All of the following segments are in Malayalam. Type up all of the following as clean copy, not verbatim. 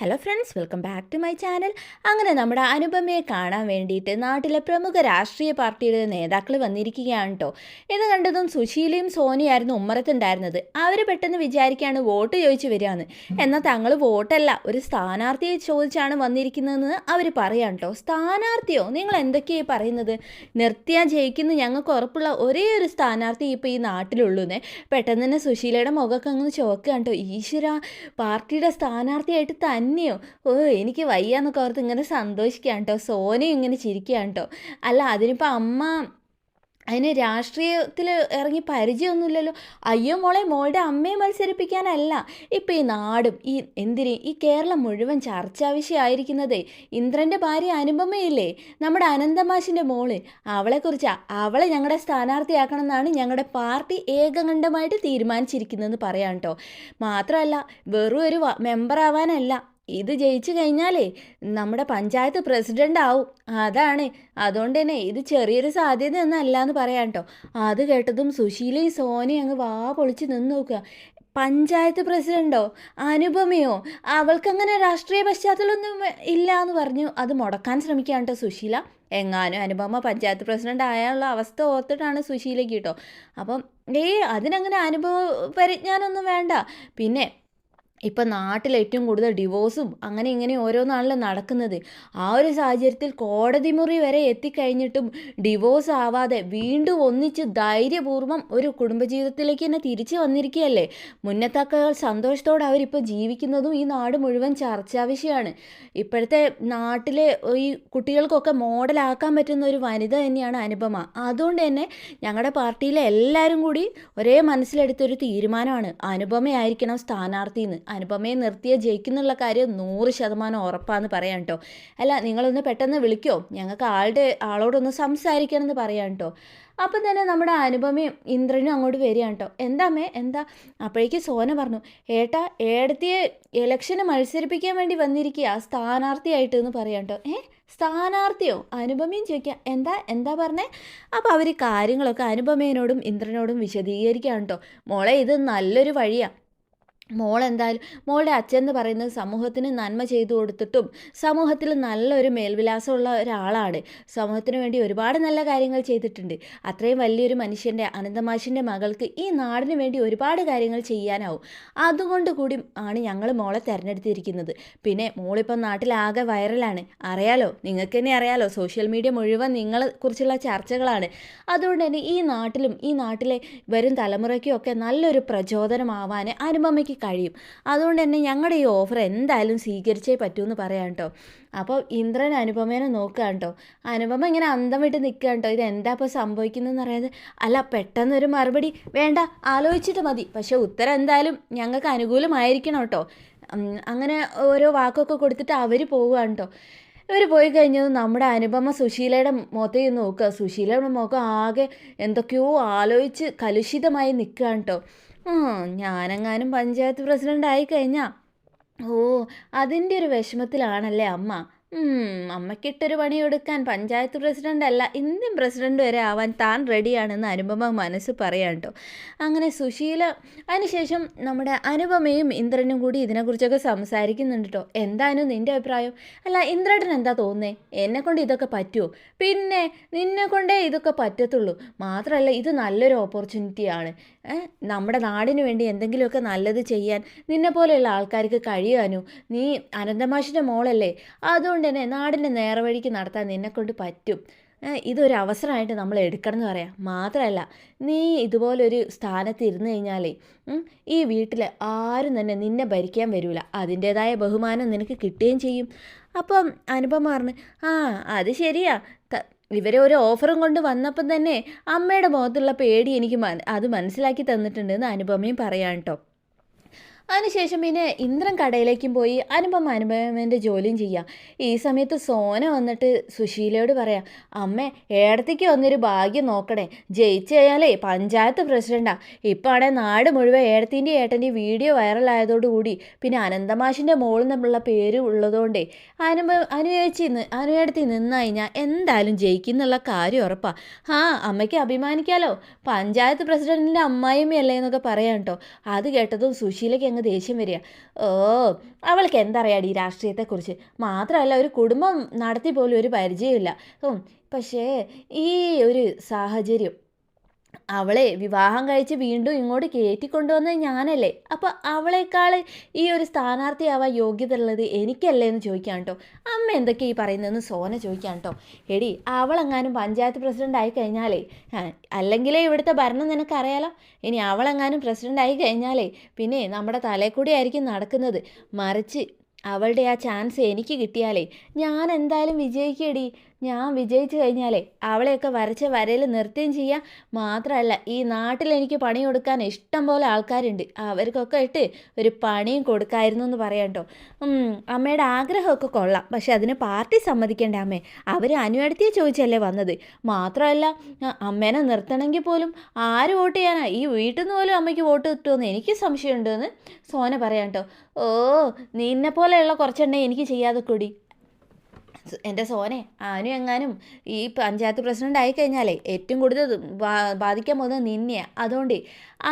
Hello friends, welcome back to my channel. അങ്ങനെ നമ്മുടെ അനുപമയെ കാണാൻ വേണ്ടിയിട്ട് നാട്ടിലെ പ്രമുഖ രാഷ്ട്രീയ പാർട്ടിയുടെ നേതാക്കൾ വന്നിരിക്കുകയാണ് കേട്ടോ. ഇത് കണ്ടതും സുശീലയും സോനിയായിരുന്നു ഉമ്മറത്തുണ്ടായിരുന്നത്. അവർ പെട്ടെന്ന് വിചാരിക്കുകയാണ് വോട്ട് ചോദിച്ചു വരികയെന്ന്. എന്നാൽ തങ്ങൾ വോട്ടല്ല, ഒരു സ്ഥാനാർത്ഥിയെ ചോദിച്ചാണ് വന്നിരിക്കുന്നതെന്ന് അവർ പറയാം കേട്ടോ. സ്ഥാനാർത്ഥിയോ? നിങ്ങൾ എന്തൊക്കെയാണ് പറയുന്നത്? നിർത്തിയാൽ ജയിക്കുന്നു ഞങ്ങൾക്ക് ഉറപ്പുള്ള ഒരേ ഒരു സ്ഥാനാർത്ഥി ഇപ്പോൾ ഈ നാട്ടിലുള്ളൂന്നേ. പെട്ടെന്ന് തന്നെ സുശീലയുടെ മുഖമൊക്കെ അങ്ങ് ചോക്കുകയാണ് കേട്ടോ. ഈശ്വര, പാർട്ടിയുടെ സ്ഥാനാർത്ഥിയായിട്ട് തന്നെയോ? ഓ, എനിക്ക് വയ്യാന്നൊക്കെ ഓർത്ത് ഇങ്ങനെ സന്തോഷിക്കുകയാണ് കേട്ടോ. സോനയും ഇങ്ങനെ ചിരിക്കുകയാണ് കേട്ടോ. അല്ല, അതിനിപ്പോൾ അമ്മ അതിന് രാഷ്ട്രീയത്തിൽ ഇറങ്ങി പരിചയമൊന്നുമില്ലല്ലോ. അയ്യോ മോളെ, മോളുടെ അമ്മയെ മത്സരിപ്പിക്കാനല്ല. ഇപ്പം ഈ നാടും ഈ കേരളം മുഴുവൻ ചർച്ചാ വിഷയമായിരിക്കുന്നതേ ഇന്ദ്രൻ്റെ ഭാര്യ അനുപമയില്ലേ, നമ്മുടെ അനന്തമാഷിൻ്റെ മോള്. അവളെക്കുറിച്ചാണ്. അവളെ ഞങ്ങളുടെ സ്ഥാനാർത്ഥിയാക്കണം എന്നാണ് ഞങ്ങളുടെ പാർട്ടി ഏകകണ്ഠമായിട്ട് തീരുമാനിച്ചിരിക്കുന്നതെന്ന് പറയാം കേട്ടോ. മാത്രമല്ല, വെറും ഒരു മെമ്പർ ആവാനല്ല, ഇത് ജയിച്ചു കഴിഞ്ഞാലേ നമ്മുടെ പഞ്ചായത്ത് പ്രസിഡൻ്റ് ആവും. അതാണ്. അതുകൊണ്ട് തന്നെ ഇത് ചെറിയൊരു സാധ്യതയൊന്നും അല്ല എന്ന് പറയാം കേട്ടോ. അത് കേട്ടതും സുശീലയും സോനയും അങ്ങ് വാ പൊളിച്ച് നിന്ന് നോക്കുക. പഞ്ചായത്ത് പ്രസിഡൻ്റോ? അനുപമയോ? അവൾക്കങ്ങനെ രാഷ്ട്രീയ പശ്ചാത്തലമൊന്നും ഇല്ല എന്ന് പറഞ്ഞു അത് മുടക്കാൻ ശ്രമിക്കുകയാണ് കേട്ടോ സുശീല. എങ്ങാനും അനുപമ പഞ്ചായത്ത് പ്രസിഡൻ്റ് ആയുള്ള അവസ്ഥ ഓർത്തിട്ടാണ് സുശീലയ്ക്ക് കേട്ടോ. അപ്പം അതിനങ്ങനെ അനുഭവ പരിജ്ഞാനമൊന്നും വേണ്ട. പിന്നെ ഇപ്പം നാട്ടിൽ ഏറ്റവും കൂടുതൽ ഡിവോഴ്സും അങ്ങനെ ഇങ്ങനെ ഓരോന്നാണല്ലോ നടക്കുന്നത്. ആ ഒരു സാഹചര്യത്തിൽ കോടതി മുറി വരെ എത്തിക്കഴിഞ്ഞിട്ടും ഡിവോഴ്സ് ആവാതെ വീണ്ടും ഒന്നിച്ച് ധൈര്യപൂർവ്വം ഒരു കുടുംബജീവിതത്തിലേക്ക് തന്നെ തിരിച്ചു വന്നിരിക്കുകയല്ലേ. മുന്നത്തേക്കാൾ സന്തോഷത്തോടെ അവരിപ്പോൾ ജീവിക്കുന്നതും ഈ നാട് മുഴുവൻ ചർച്ചാ വിഷയമാണ്. ഇപ്പോഴത്തെ നാട്ടിലെ ഈ കുട്ടികൾക്കൊക്കെ മോഡലാക്കാൻ പറ്റുന്ന ഒരു വനിത തന്നെയാണ് അനുപമ. അതുകൊണ്ട് തന്നെ ഞങ്ങളുടെ പാർട്ടിയിലെ എല്ലാവരും കൂടി ഒരേ മനസ്സിലെടുത്തൊരു തീരുമാനമാണ് അനുപമയായിരിക്കണം സ്ഥാനാർത്ഥിന്ന്. അനുപമയെ നിർത്തിയ ജയിക്കുന്നുള്ള കാര്യം 100% ഉറപ്പാന്ന് പറയാം കേട്ടോ. അല്ല, നിങ്ങളൊന്ന് പെട്ടെന്ന് വിളിക്കോ, ഞങ്ങൾക്ക് ആളോടൊന്ന് സംസാരിക്കണം എന്ന് പറയാം കേട്ടോ. അപ്പം തന്നെ നമ്മുടെ അനുപമയും ഇന്ദ്രനും അങ്ങോട്ട് വരികയാണ് കേട്ടോ. എന്താമ്മേ, എന്താ? അപ്പോഴേക്ക് സോന പറഞ്ഞു, ഏടത്തിയെ ഇലക്ഷന് മത്സരിപ്പിക്കാൻ വേണ്ടി വന്നിരിക്കുക സ്ഥാനാർത്ഥിയായിട്ട് എന്ന് പറയാം കേട്ടോ. സ്ഥാനാർത്ഥിയോ? അനുപമയും ചോദിക്കാം. എന്താ പറഞ്ഞേ? അപ്പോൾ അവർ കാര്യങ്ങളൊക്കെ അനുപമേനോടും ഇന്ദ്രനോടും വിശദീകരിക്കുകയാണ് കേട്ടോ. മോളെ, ഇത് നല്ലൊരു വഴിയാണ്. മോളെന്തായാലും മോളുടെ അച്ഛൻ എന്ന് പറയുന്നത് സമൂഹത്തിന് നന്മ ചെയ്തു കൊടുത്തിട്ടും സമൂഹത്തിൽ നല്ലൊരു മേൽവിലാസമുള്ള ഒരാളാണ്. സമൂഹത്തിന് വേണ്ടി ഒരുപാട് നല്ല കാര്യങ്ങൾ ചെയ്തിട്ടുണ്ട്. അത്രയും വലിയൊരു മനുഷ്യൻ്റെ, അനന്തമാഷിൻ്റെ മകൾക്ക് ഈ നാടിന് വേണ്ടി ഒരുപാട് കാര്യങ്ങൾ ചെയ്യാനാവും. അതുകൊണ്ട് കൂടി ആണ് ഞങ്ങൾ മോളെ തിരഞ്ഞെടുത്തിരിക്കുന്നത്. പിന്നെ മോളിപ്പം നാട്ടിലാകെ വൈറലാണ്, അറിയാലോ, നിങ്ങൾക്ക് തന്നെ അറിയാലോ. സോഷ്യൽ മീഡിയ മുഴുവൻ നിങ്ങളെക്കുറിച്ചുള്ള ചർച്ചകളാണ്. അതുകൊണ്ട് തന്നെ ഈ നാട്ടിലും ഈ നാട്ടിലെ വരും തലമുറയ്ക്കും ഒക്കെ നല്ലൊരു പ്രചോദനമാവാൻ അനുപമയ്ക്ക് കഴിയും. അതുകൊണ്ട് തന്നെ ഞങ്ങളുടെ ഈ ഓഫർ എന്തായാലും സ്വീകരിച്ചേ പറ്റൂന്ന് പറയാം കേട്ടോ. അപ്പോൾ ഇന്ദ്രൻ അനുപമേനെ നോക്കുകയാണ് കേട്ടോ. അനുപമ ഇങ്ങനെ അന്തം വിട്ട് നിൽക്കുക കേട്ടോ. ഇത് എന്താ ഇപ്പോൾ സംഭവിക്കുന്നതെന്ന് അറിയാതെ. അല്ല, പെട്ടെന്നൊരു മറുപടി വേണ്ട, ആലോചിച്ചിട്ട് മതി. പക്ഷേ ഉത്തരം എന്തായാലും ഞങ്ങൾക്ക് അനുകൂലമായിരിക്കണം കേട്ടോ. അങ്ങനെ ഓരോ വാക്കൊക്കെ കൊടുത്തിട്ട് അവർ പോവുകയാണ് കേട്ടോ. ഇവർ പോയി കഴിഞ്ഞത് നമ്മുടെ അനുപമ സുശീലയുടെ മുഖത്തേക്ക് നോക്കുക. സുശീലയുടെ മുഖം ആകെ എന്തൊക്കെയോ ആലോചിച്ച് കലുഷിതമായി നിൽക്കുകയാണ് കേട്ടോ. ഞാനെങ്ങാനും പഞ്ചായത്ത് പ്രസിഡൻ്റ് ആയിക്കഴിഞ്ഞാൽ, അതിൻ്റെ ഒരു വിഷമത്തിലാണല്ലേ അമ്മ. അമ്മയ്ക്കിട്ടൊരു പണിയെടുക്കാൻ പഞ്ചായത്ത് പ്രസിഡൻ്റ് അല്ല, ഇന്ത്യൻ പ്രസിഡൻ്റ് വരെ ആവാൻ താൻ റെഡിയാണെന്ന് അനുപമ മനസ്സ് പറയാം കേട്ടോ. അങ്ങനെ സുശീല അതിനുശേഷം നമ്മുടെ അനുപമയും ഇന്ദ്രനും കൂടി ഇതിനെക്കുറിച്ചൊക്കെ സംസാരിക്കുന്നുണ്ട് കേട്ടോ. എന്തായാലും നിൻ്റെ അഭിപ്രായം? അല്ല, ഇന്ദ്രേട്ടൻ എന്താ തോന്നുന്നേ? എന്നെക്കൊണ്ട് ഇതൊക്കെ പറ്റുമോ? പിന്നെ നിന്നെ കൊണ്ടേ ഇതൊക്കെ പറ്റത്തുള്ളൂ. മാത്രമല്ല, ഇത് നല്ലൊരു ഓപ്പർച്യൂണിറ്റിയാണ്. നമ്മുടെ നാടിന് വേണ്ടി എന്തെങ്കിലുമൊക്കെ നല്ലത് ചെയ്യാൻ നിന്നെപ്പോലെയുള്ള ആൾക്കാർക്ക് കഴിയാനോ. നീ അനന്തമാഷിൻ്റെ മോളല്ലേ. അതുകൊണ്ട് തന്നെ നാടിൻ്റെ നേർവഴിക്ക് നടത്താൻ നിന്നെക്കൊണ്ട് പറ്റും. ഇതൊരു അവസരമായിട്ട് നമ്മൾ എടുക്കണം എന്ന് പറയാം. മാത്രമല്ല, നീ ഇതുപോലൊരു സ്ഥാനത്ത് ഇരുന്ന് കഴിഞ്ഞാലേ ഈ വീട്ടിൽ ആരും തന്നെ നിന്നെ ഭരിക്കാൻ വരില്ല. അതിൻ്റേതായ ബഹുമാനം നിനക്ക് കിട്ടുകയും ചെയ്യും. അപ്പം അനുപമ പറഞ്ഞു, അത് ശരിയാ. ഇവരെ ഒരു ഓഫറും കൊണ്ട് വന്നപ്പം തന്നെ അമ്മയുടെ മുഖത്തുള്ള പേടി എനിക്ക് അത് മനസ്സിലാക്കി തന്നിട്ടുണ്ട് എന്ന് അനുപമയും പറയാം കേട്ടോ. അതിനുശേഷം പിന്നെ ഇന്ദ്രൻ കടയിലേക്കും പോയി അനുപമേൻ്റെ ജോലിയും ചെയ്യാം. ഈ സമയത്ത് സോന വന്നിട്ട് സുശീലയോട് പറയാം, അമ്മേ, ഏടത്തേക്ക് വന്നൊരു ഭാഗ്യം നോക്കണേ. ജയിച്ചു കഴിഞ്ഞാലേ പഞ്ചായത്ത് പ്രസിഡൻ്റാണ്. ഇപ്പം ആണെങ്കിൽ നാട് മുഴുവൻ ഏടത്തിൻ്റെയും ഏട്ടൻ്റെയും വീഡിയോ വൈറലായതോടുകൂടി പിന്നെ അനന്തമാഷിൻ്റെ മോളിൽ നിന്നുള്ള പേര് ഉള്ളതുകൊണ്ടേ അനുവേടത്തി നിന്ന് കഴിഞ്ഞാൽ എന്തായാലും ജയിക്കും എന്നുള്ള കാര്യം ഉറപ്പാണ്. അമ്മയ്ക്ക് അഭിമാനിക്കാലോ, പഞ്ചായത്ത് പ്രസിഡൻറ്റിൻ്റെ അമ്മായിമ്മയല്ലേ എന്നൊക്കെ പറയാം കേട്ടോ. അത് കേട്ടതും സുശീലയ്ക്ക് അങ്ങ് ദേഷ്യം വരിക. ഓ, അവൾക്ക് എന്തറിയാടി ഈ രാഷ്ട്രീയത്തെക്കുറിച്ച്? മാത്രമല്ല ഒരു കുടുംബം നടത്തി പോലും ഒരു പരിചയമില്ല. പക്ഷേ ഈ ഒരു സാഹചര്യം അവളെ വിവാഹം കഴിച്ച് വീണ്ടും ഇങ്ങോട്ട് കയറ്റിക്കൊണ്ടുവന്നത് ഞാനല്ലേ, അപ്പോൾ അവളെക്കാൾ ഈ ഒരു സ്ഥാനാർത്ഥിയാവാൻ യോഗ്യത ഉള്ളത് എനിക്കല്ലേ എന്ന് ചോദിക്കാം കേട്ടോ. അമ്മ എന്തൊക്കെയാണ് ഈ പറയുന്നതെന്ന് സോന ചോദിക്കാം കേട്ടോ. എടി, അവളെങ്ങാനും പഞ്ചായത്ത് പ്രസിഡൻ്റ് ആയി കഴിഞ്ഞാലേ, അല്ലെങ്കിലേ ഇവിടുത്തെ ഭരണം നിനക്കറിയാലോ, ഇനി അവളെങ്ങാനും പ്രസിഡൻ്റ് ആയി കഴിഞ്ഞാലേ പിന്നെ നമ്മുടെ തലയിൽ കൂടി ആയിരിക്കും നടക്കുന്നത്. മറിച്ച് അവളുടെ ആ ചാൻസ് എനിക്ക് കിട്ടിയാലേ ഞാൻ എന്തായാലും വിജയിക്കടി. ഞാൻ വിജയിച്ചു കഴിഞ്ഞാലേ അവളെയൊക്കെ വരച്ച വരയിൽ നിർത്തുകയും ചെയ്യാം. മാത്രമല്ല ഈ നാട്ടിൽ എനിക്ക് പണി കൊടുക്കാൻ ഇഷ്ടം പോലെ ആൾക്കാരുണ്ട്, അവർക്കൊക്കെ ഇട്ട് ഒരു പണിയും കൊടുക്കായിരുന്നു എന്ന് പറയാം കേട്ടോ. അമ്മയുടെ ആഗ്രഹമൊക്കെ കൊള്ളാം, പക്ഷെ അതിന് പാർട്ടി സമ്മതിക്കേണ്ട അമ്മേ. അവർ അനുവദിയെ ചോദിച്ചല്ലേ വന്നത്. മാത്രമല്ല അമ്മേനെ നിർത്തണമെങ്കിൽ പോലും ആര് വോട്ട് ചെയ്യാനാ? ഈ വീട്ടിൽ നിന്ന് പോലും അമ്മയ്ക്ക് വോട്ട് കിട്ടുമെന്ന് എനിക്ക് സംശയമുണ്ടെന്ന് സോന പറയാം കേട്ടോ. ഓ, നിന്നെ പോലെയുള്ള കുറച്ചെണ്ണേ എനിക്ക് ചെയ്യാതെ കൂടി. എൻ്റെ സോനെ, ആനും എങ്ങാനും ഈ പഞ്ചായത്ത് പ്രസിഡൻ്റ് ആയിക്കഴിഞ്ഞാലേ ഏറ്റവും കൂടുതൽ ബാധിക്കാൻ പോകുന്നത് നിന്നെയാണ്. അതുകൊണ്ട്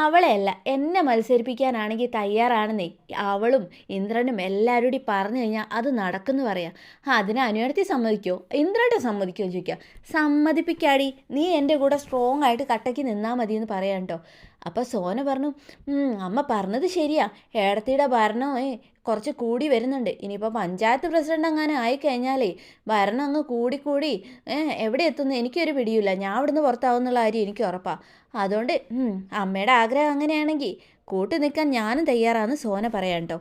അവളെയല്ല എന്നെ മത്സരിപ്പിക്കാനാണെങ്കിൽ തയ്യാറാണെന്നേ അവളും ഇന്ദ്രനും എല്ലാവരോടും പറഞ്ഞു കഴിഞ്ഞാൽ അത് നടക്കുമെന്ന് പറയാം. അതിനെ അനുവദിച്ച് സമ്മതിക്കുമോ? ഇന്ദ്രൻ്റെ സമ്മതിക്കുമോ ചോദിക്കുക. സമ്മതിപ്പിക്കാടി, നീ എൻ്റെ കൂടെ സ്ട്രോങ് ആയിട്ട് കട്ടയ്ക്ക് നിന്നാൽ മതി എന്ന് പറയാം കേട്ടോ. അപ്പോൾ സോന പറഞ്ഞു, അമ്മ പറഞ്ഞത് ശരിയാ, ഏടത്തിയുടെ ഭരണം കുറച്ച് കൂടി വരുന്നുണ്ട്. ഇനിയിപ്പോൾ പഞ്ചായത്ത് പ്രസിഡൻ്റ് അങ്ങനെ ആയിക്കഴിഞ്ഞാലേ ഭരണം അങ്ങ് കൂടിക്കൂടി എവിടെ എത്തുന്നു എനിക്കൊരു പിടിയില്ല. ഞാൻ ഇവിടുന്ന് പുറത്താവുന്നുള്ള കാര്യം എനിക്ക് ഉറപ്പാണ്. അതുകൊണ്ട് അമ്മയുടെ ആഗ്രഹം അങ്ങനെയാണെങ്കിൽ കൂട്ടി നിൽക്കാൻ ഞാനും തയ്യാറാണെന്ന് സോന പറയാം കേട്ടോ.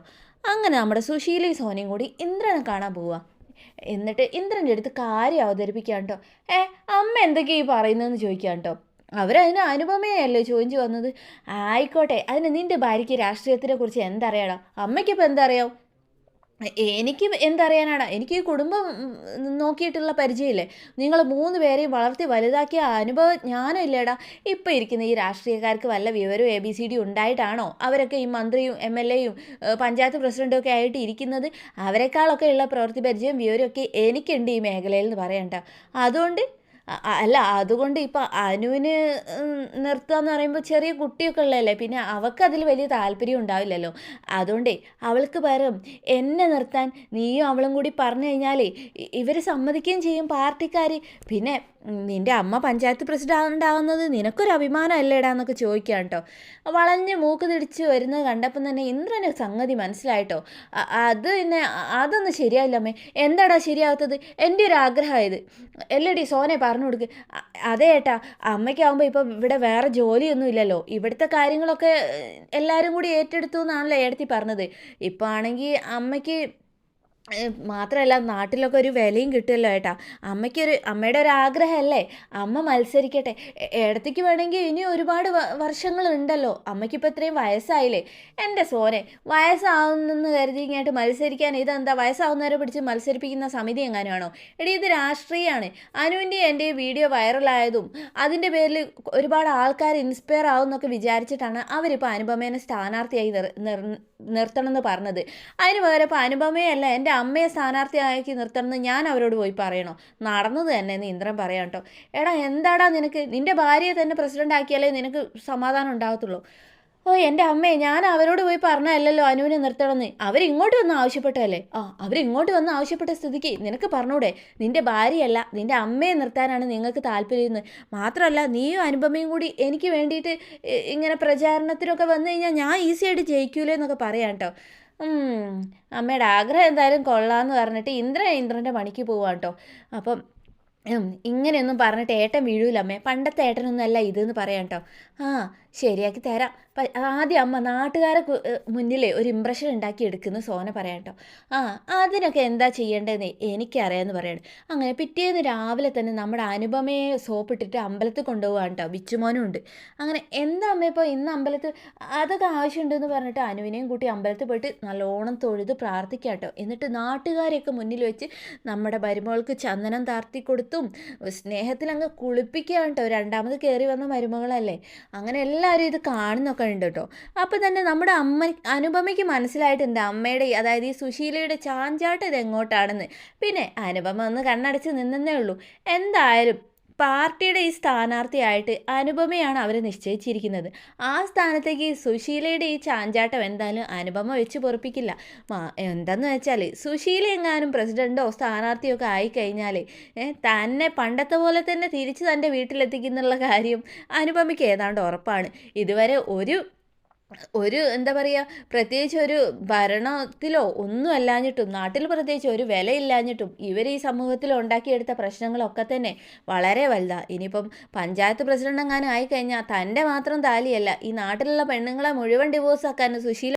അങ്ങനെ നമ്മുടെ സുശീലയും സോനയും കൂടി ഇന്ദ്രനെ കാണാൻ പോവുക. എന്നിട്ട് ഇന്ദ്രൻ്റെ അടുത്ത് കാര്യം അവതരിപ്പിക്കാം കേട്ടോ. അമ്മ എന്തൊക്കെയാണ് ഈ പറയുന്നതെന്ന് ചോദിക്കാം കേട്ടോ. അവരതിന് അനുപമയല്ലേ ചോദിച്ചു വന്നത്. ആയിക്കോട്ടെ, അതിന് നിൻ്റെ ഭാര്യയ്ക്ക് രാഷ്ട്രീയത്തിനെ കുറിച്ച് എന്തറിയണം? അമ്മയ്ക്കിപ്പോൾ എന്തറിയാം? എനിക്ക് എന്തറിയാനാടാ? എനിക്ക് ഈ കുടുംബം നോക്കിയിട്ടുള്ള പരിചയമില്ലേ? നിങ്ങൾ 3 പേരെയും വളർത്തി വലുതാക്കിയ അനുഭവം ജ്ഞാനം ഇല്ലേടാ? ഇപ്പോൾ ഇരിക്കുന്ന ഈ രാഷ്ട്രീയക്കാർക്ക് വല്ല വിവരവും ABCD ഉണ്ടായിട്ടാണോ അവരൊക്കെ ഈ മന്ത്രിയും MLA യും പഞ്ചായത്ത് പ്രസിഡൻറ്റും ഒക്കെ ആയിട്ട് ഇരിക്കുന്നത്? അവരെക്കാളൊക്കെ ഉള്ള പ്രവൃത്തി പരിചയം വിവരമൊക്കെ എനിക്കുണ്ട് ഈ മേഖലയിൽ എന്ന് പറയണ്ട. അതുകൊണ്ട് അതുകൊണ്ട് ഇപ്പം അനുവിന് നിർത്തുക എന്ന് പറയുമ്പോൾ ചെറിയ കുട്ടിയൊക്കെ ഉള്ളതല്ലേ, പിന്നെ അവൾക്കതിൽ വലിയ താല്പര്യം ഉണ്ടാവില്ലല്ലോ. അതുകൊണ്ടേ അവൾക്ക് പകരം എന്നെ നിർത്താൻ നീയും അവളും കൂടി പറഞ്ഞു കഴിഞ്ഞാലേ ഇവർ സമ്മതിക്കുകയും ചെയ്യും പാർട്ടിക്കാർ. പിന്നെ നിൻ്റെ അമ്മ പഞ്ചായത്ത് പ്രസിഡൻ്റ് ആവുന്നത് നിനക്കൊരു അഭിമാനമല്ലേടാ എന്നൊക്കെ ചോദിക്കാം കേട്ടോ. വളഞ്ഞ് മൂക്ക് തിരിച്ച് വരുന്നത് കണ്ടപ്പം തന്നെ ഇന്ദ്രന് സംഗതി മനസ്സിലായിട്ടോ. അത് പിന്നെ അതൊന്നും ശരിയായില്ലമ്മേ. എന്താടാ ശരിയാവാത്തത്? എൻ്റെ ഒരു ആഗ്രഹമായത് എല്ലടി സോനെ പറഞ്ഞു കൊടുക്ക്. അതേ ഏട്ടാ, അമ്മയ്ക്കാവുമ്പോൾ ഇപ്പം ഇവിടെ വേറെ ജോലിയൊന്നും ഇല്ലല്ലോ, ഇവിടുത്തെ കാര്യങ്ങളൊക്കെ എല്ലാവരും കൂടി ഏറ്റെടുത്തു എന്നാണല്ലോ ഏടത്തി പറഞ്ഞത്. ഇപ്പോൾ ആണെങ്കിൽ അമ്മയ്ക്ക് മാത്രമല്ല നാട്ടിലൊക്കെ ഒരു വിലയും കിട്ടുമല്ലോ ഏട്ടാ. അമ്മയുടെ ഒരു ആഗ്രഹമല്ലേ, അമ്മ മത്സരിക്കട്ടെ. ഏടത്തേക്ക് വേണമെങ്കിൽ ഇനി ഒരുപാട് വർഷങ്ങളുണ്ടല്ലോ, അമ്മയ്ക്കിപ്പോൾ ഇത്രയും വയസ്സായില്ലേ. എൻ്റെ സോനെ, വയസ്സാവുന്നെന്ന് കരുതി ഇങ്ങോട്ട് മത്സരിക്കാൻ ഇതെന്താ വയസ്സാവുന്നവരെ പിടിച്ച് മത്സരിപ്പിക്കുന്ന സമിതി എങ്ങനെയാണോ? എടി, ഇത് രാഷ്ട്രീയമാണ്. അനുവിൻ്റെ എൻ്റെ വീഡിയോ വൈറലായതും അതിൻ്റെ പേരിൽ ഒരുപാട് ആൾക്കാർ ഇൻസ്പയർ ആവും എന്നൊക്കെ വിചാരിച്ചിട്ടാണ് അവരിപ്പോൾ അനുപമേനെ സ്ഥാനാർത്ഥിയായി നിർത്തണമെന്ന് പറഞ്ഞത്. അതിന് പകരം ഇപ്പോൾ അനുപമയല്ല എൻ്റെ അമ്മയെ സ്ഥാനാർത്ഥിയാക്കി നിർത്തണമെന്ന് ഞാൻ അവരോട് പോയി പറയണോ? നടന്നത് തന്നെ എന്ന് ഇന്ദ്രൻ പറയാം കേട്ടോ. എടാ, എന്താടാ നിനക്ക്? നിൻ്റെ ഭാര്യയെ തന്നെ പ്രസിഡൻ്റ് ആക്കിയാലേ നിനക്ക് സമാധാനം ഉണ്ടാകത്തുള്ളൂ. ഓ, എൻ്റെ അമ്മേ, ഞാൻ അവരോട് പോയി പറഞ്ഞതല്ലല്ലോ അനുവിനെ നിർത്തണമെന്ന്. അവരിങ്ങോട്ട് വന്ന് ആവശ്യപ്പെട്ടതല്ലേ. അവരിങ്ങോട്ട് വന്ന് ആവശ്യപ്പെട്ട സ്ഥിതിക്ക് നിനക്ക് പറഞ്ഞൂടെ നിൻ്റെ ഭാര്യയല്ല നിൻ്റെ അമ്മയെ നിർത്താനാണ് നിങ്ങൾക്ക് താല്പര്യമെന്ന്? മാത്രമല്ല നീയും അനുപമയും കൂടി എനിക്ക് വേണ്ടിയിട്ട് ഇങ്ങനെ പ്രചാരണത്തിനൊക്കെ വന്നു കഴിഞ്ഞാൽ ഞാൻ ഈസിയായിട്ട് ജയിക്കൂലേ എന്നൊക്കെ പറയാം കേട്ടോ. അമ്മയുടെ ആഗ്രഹം എന്തായാലും കൊള്ളാമെന്ന് പറഞ്ഞിട്ട് ഇന്ദ്രൻ്റെ പണിക്ക് പോവാം കേട്ടോ. അപ്പം ഇങ്ങനെയൊന്നും പറഞ്ഞിട്ട് ഏട്ടൻ വീഴൂലമ്മേ, പണ്ടത്തെ ഏട്ടനൊന്നും അല്ല ഇതെന്ന് പറയാം കേട്ടോ. ശരിയാക്കി തരാം. ആദ്യം അമ്മ നാട്ടുകാരെ മുന്നിലേ ഒരു ഇമ്പ്രഷൻ ഉണ്ടാക്കി എടുക്കുന്നു സോന പറയാം കേട്ടോ. അതിനൊക്കെ എന്താ ചെയ്യേണ്ടതെന്ന് എനിക്കറിയാമെന്ന് പറയണം. അങ്ങനെ പിറ്റേന്ന് രാവിലെ തന്നെ നമ്മുടെ അനുപമയെ സോപ്പിട്ടിട്ട് അമ്പലത്തിൽ കൊണ്ടുപോകാൻ കേട്ടോ. ബിച്ചുമോനും ഉണ്ട്. അങ്ങനെ എന്താ അമ്മ ഇപ്പോൾ ഇന്ന് അമ്പലത്തിൽ അതൊക്കെ ആവശ്യമുണ്ടെന്ന് പറഞ്ഞിട്ട് അനുവിനെയും കൂട്ടി അമ്പലത്തിൽ പോയിട്ട് നല്ലോണം തൊഴുത് പ്രാർത്ഥിക്കാം കേട്ടോ. എന്നിട്ട് നാട്ടുകാരെയൊക്കെ മുന്നിൽ വെച്ച് നമ്മുടെ മരുമകൾക്ക് ചന്ദനം താർത്തി കൊടുത്തും സ്നേഹത്തിലങ്ങ് കുളിപ്പിക്കുക കേട്ടോ. രണ്ടാമത് കയറി വന്ന മരുമകളല്ലേ. അങ്ങനെ എല്ലാവരും ഇത് കാണുന്നൊക്കെ ഉണ്ട് കേട്ടോ. അപ്പം തന്നെ നമ്മുടെ അനുപമയ്ക്ക് മനസ്സിലായിട്ടുണ്ട് അമ്മയുടെ, അതായത് ഈ സുശീലയുടെ ചാഞ്ചാട്ടം ഇത് എങ്ങോട്ടാണെന്ന്. പിന്നെ അനുപമ ഒന്ന് കണ്ണടച്ച് നിന്നേ ഉള്ളൂ. എന്തായാലും പാർട്ടിയുടെ ഈ സ്ഥാനാർത്ഥിയായിട്ട് അനുപമയാണ് അവർ നിശ്ചയിച്ചിരിക്കുന്നത്. ആ സ്ഥാനത്തേക്ക് സുശീലയുടെ ഈ ചാഞ്ചാട്ടം എന്തായാലും അനുപമ വെച്ച് പൊറുപ്പിക്കില്ല. എന്താന്ന് വെച്ചാൽ സുശീല എങ്ങാനും പ്രസിഡന്റോ സ്ഥാനാർത്ഥിയോ ഒക്കെ ആയിക്കഴിഞ്ഞാൽ തന്നെ പണ്ടത്തെ പോലെ തന്നെ തിരിച്ച് തൻ്റെ വീട്ടിലെത്തിക്കുന്നുള്ള കാര്യം അനുപമയ്ക്ക് ഏതാണ്ട് ഉറപ്പാണ്. ഇതുവരെ എന്താ പറയുക, പ്രത്യേകിച്ച് ഒരു ഭരണത്തിലോ ഒന്നും അല്ലാഞ്ഞിട്ടും നാട്ടിൽ പ്രത്യേകിച്ച് ഒരു വിലയില്ലാഞ്ഞിട്ടും ഇവർ ഈ സമൂഹത്തിൽ ഉണ്ടാക്കിയെടുത്ത പ്രശ്നങ്ങളൊക്കെ തന്നെ വളരെ വലുതാണ്. ഇനിയിപ്പം പഞ്ചായത്ത് പ്രസിഡന്റ് എങ്ങാനും ആയിക്കഴിഞ്ഞാൽ തൻ്റെ മാത്രം താലിയല്ല, ഈ നാട്ടിലുള്ള പെണ്ണുങ്ങളെ മുഴുവൻ ഡിവോഴ്സ് ആക്കാൻ സുശീല